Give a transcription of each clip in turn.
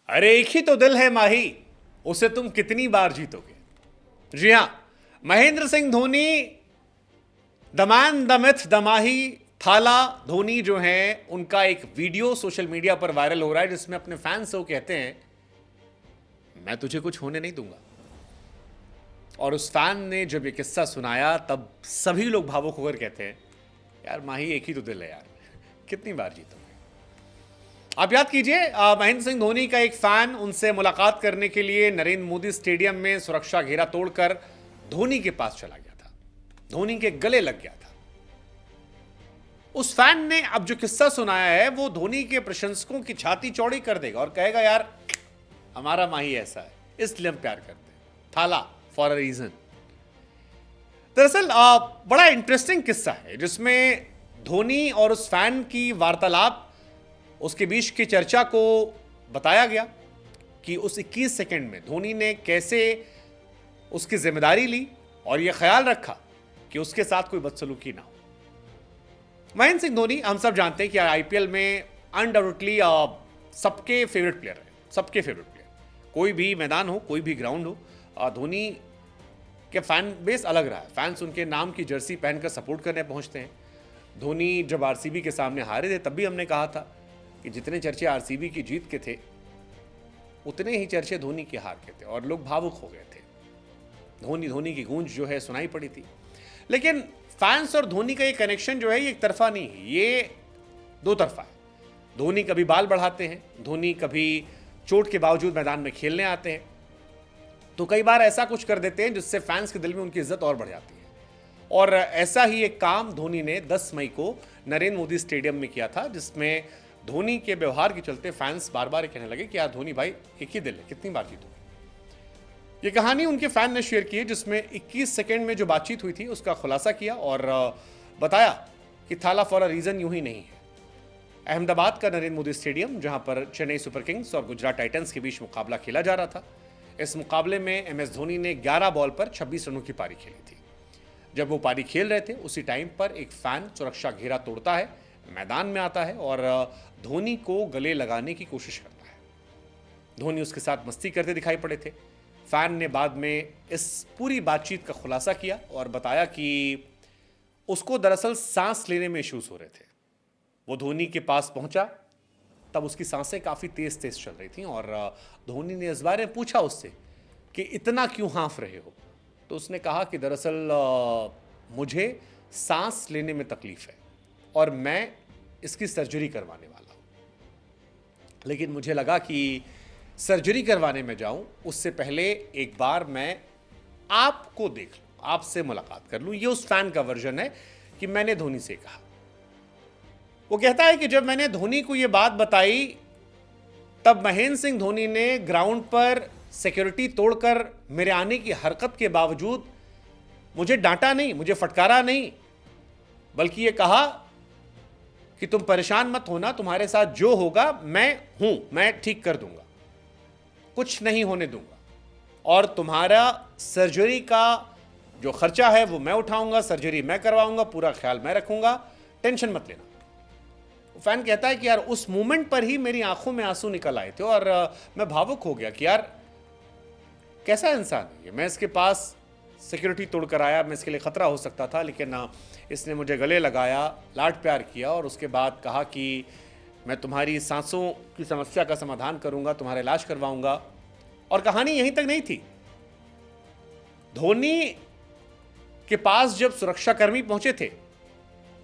अरे एक ही तो दिल है माही, उसे तुम कितनी बार जीतोगे। जी हां, Mahendra Singh Dhoni, the man the myth the Mahi Thala Dhoni जो है, उनका एक वीडियो सोशल मीडिया पर वायरल हो रहा है जिसमें अपने फैंस से वो कहते हैं मैं तुझे कुछ होने नहीं दूंगा। और उस फैन ने जब ये किस्सा सुनाया तब सभी लोग भावुक होकर कहते हैं यार माही एक ही तो दिल है यार, कितनी बार जीतोगे। आप याद कीजिए, महेंद्र सिंह धोनी का एक फैन उनसे मुलाकात करने के लिए नरेंद्र मोदी स्टेडियम में सुरक्षा घेरा तोड़कर धोनी के पास चला गया था, धोनी के गले लग गया था। उस फैन ने अब जो किस्सा सुनाया है वो धोनी के प्रशंसकों की छाती चौड़ी कर देगा और कहेगा यार हमारा माही ऐसा है, इसलिए हम प्यार करते हैं, थाला फॉर अ रीजन। दरअसल बड़ा इंटरेस्टिंग किस्सा है जिसमें धोनी और उस फैन की वार्तालाप, उसके बीच की चर्चा को बताया गया कि उस 21 सेकंड में धोनी ने कैसे उसकी जिम्मेदारी ली और यह ख्याल रखा कि उसके साथ कोई बदसलूकी ना हो। महेंद्र सिंह धोनी हम सब जानते हैं कि आईपीएल में अनडाउटेडली सबके फेवरेट प्लेयर है, सबके फेवरेट प्लेयर। कोई भी मैदान हो, कोई भी ग्राउंड हो, धोनी के फैन बेस अलग रहा है। फैंस उनके नाम की जर्सी पहनकर सपोर्ट करने पहुंचते हैं। धोनी जब आरसीबी के सामने हारे थे तब भी हमने कहा था कि जितने चर्चे आरसीबी की जीत के थे उतने ही चर्चे धोनी के हार के थे और लोग भावुक हो गए थे। धोनी की गूंज जो है सुनाई पड़ी थी। लेकिन फैंस और धोनी का ये कनेक्शन जो है ये एक तरफा नहीं है, ये दो तरफा है। धोनी कभी बाल बढ़ाते हैं, धोनी कभी चोट के बावजूद मैदान में खेलने आते हैं, तो कई बार ऐसा कुछ कर देते हैं जिससे फैंस के दिल में उनकी इज्जत और बढ़ जाती है। और ऐसा ही एक काम धोनी ने 10 मई को नरेंद्र मोदी स्टेडियम में किया था, जिसमें धोनी के व्यवहार के चलते फैंस बार बार कहने लगे कि यार धोनी भाई एक ही दिल है, कितनी बार जीतोगे। ये कहानी उनके फैन ने शेयर की है जिसमें 21 सेकंड में जो बातचीत हुई थी उसका खुलासा किया और बताया कि थाला फॉर अ रीजन यूं ही नहीं है। अहमदाबाद का नरेंद्र मोदी स्टेडियम, जहां पर चेन्नई सुपर किंग्स और गुजरात टाइटंस के बीच मुकाबला खेला जा रहा था। इस मुकाबले में एमएस धोनी ने 11 बॉल पर 26 रनों की पारी खेली थी। जब वो पारी खेल रहे थे उसी टाइम पर एक फैन सुरक्षा घेरा तोड़ता है, मैदान में आता है और धोनी को गले लगाने की कोशिश करता है। धोनी उसके साथ मस्ती करते दिखाई पड़े थे। फैन ने बाद में इस पूरी बातचीत का खुलासा किया और बताया कि उसको दरअसल सांस लेने में इश्यूज हो रहे थे। वो धोनी के पास पहुंचा तब उसकी सांसें काफ़ी तेज तेज चल रही थी और धोनी ने इस बारे में पूछा उससे कि इतना क्यों हाँफ रहे हो। तो उसने कहा कि दरअसल मुझे सांस लेने में तकलीफ है और मैं इसकी सर्जरी करवाने वाला हूँ। लेकिन मुझे लगा कि सर्जरी करवाने में जाऊँ उससे पहले एक बार मैं आपको देख लूँ, आपसे मुलाकात कर लूँ। ये उस फैन का वर्जन है कि मैंने धोनी से कहा। वो कहता है कि जब मैंने धोनी को यह बात बताई तब महेंद्र सिंह धोनी ने ग्राउंड पर सिक्योरिटी तोड़कर मेरे आने की हरकत के बावजूद मुझे डांटा नहीं, मुझे फटकारा नहीं, बल्कि यह कहा कि तुम परेशान मत होना, तुम्हारे साथ जो होगा मैं हूं, मैं ठीक कर दूंगा, कुछ नहीं होने दूंगा और तुम्हारा सर्जरी का जो खर्चा है वो मैं उठाऊंगा, सर्जरी मैं करवाऊंगा, पूरा ख्याल मैं रखूंगा, टेंशन मत लेना। फैन कहता है कि यार उस मोमेंट पर ही मेरी आंखों में आंसू निकल आए थे और मैं भावुक हो गया कि यार कैसा इंसान है ये। मैं इसके पास सिक्योरिटी तोड़कर आया, मैं इसके लिए खतरा हो सकता था, लेकिन इसने मुझे गले लगाया, लाड प्यार किया और उसके बाद कहा कि मैं तुम्हारी सांसों की समस्या का समाधान करूंगा, तुम्हारा इलाज करवाऊंगा। और कहानी यहीं तक नहीं थी। धोनी के पास जब सुरक्षाकर्मी पहुंचे थे,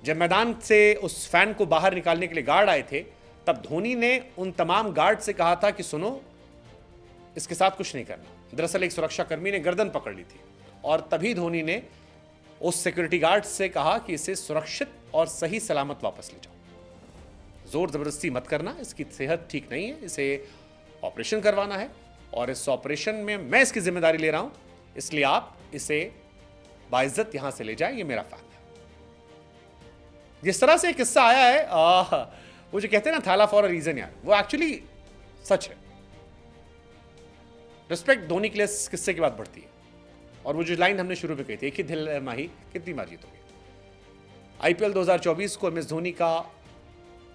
जब मैदान से उस फैन को बाहर निकालने के लिए गार्ड आए थे, तब धोनी ने उन तमाम गार्ड से कहा था कि सुनो, इसके साथ कुछ नहीं करना। दरअसल एक सुरक्षाकर्मी ने गर्दन पकड़ ली थी और तभी धोनी ने उस सिक्योरिटी गार्ड से कहा कि इसे सुरक्षित और सही सलामत वापस ले जाओ, जोर जबरदस्ती मत करना, इसकी सेहत ठीक नहीं है, इसे ऑपरेशन करवाना है और इस ऑपरेशन में मैं इसकी जिम्मेदारी ले रहा हूं, इसलिए आप इसे बाइज्जत यहां से ले जाएं, ये मेरा फैन है। जिस तरह से किस्सा आया है, वो जो कहते हैं ना थाला फॉर अ रीजन, यार वो एक्चुअली सच है। रिस्पेक्ट धोनी के लिए इस किस्से की बात बढ़ती है। और वो जो लाइन हमने शुरू में कही थी, एक ही दिल है माही, कितनी बार जीतोगे। आईपीएल 2024 को एमएस धोनी का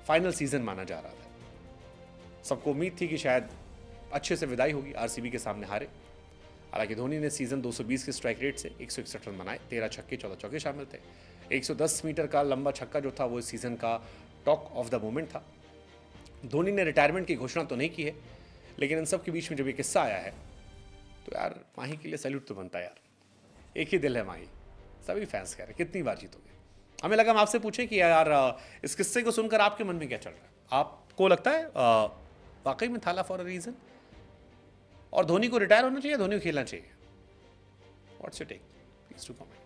फाइनल सीजन माना जा रहा था। सबको उम्मीद थी कि शायद अच्छे से विदाई होगी, आरसीबी के सामने हारे। हालांकि धोनी ने सीजन 220 के स्ट्राइक रेट से 161 रन बनाए, 13 छक्के 14 चौके शामिल थे। 110 मीटर का लंबा छक्का जो था वो इस सीजन का टॉक ऑफ द मोमेंट था। धोनी ने रिटायरमेंट की घोषणा तो नहीं की है, लेकिन इन सब के बीच में जब ये किस्सा आया है तो यार माही के लिए सैल्यूट तो बनता है यार। एक ही दिल है माही, सभी फैंस कह रहे कितनी बार जीतोगे। हमें लगा हम आपसे पूछें कि यार इस किस्से को सुनकर आपके मन में क्या चल रहा है। आपको लगता है वाकई में थाला फॉर अ रीजन, और धोनी को रिटायर होना चाहिए, धोनी को खेलना चाहिए? What's your take? Please to comment.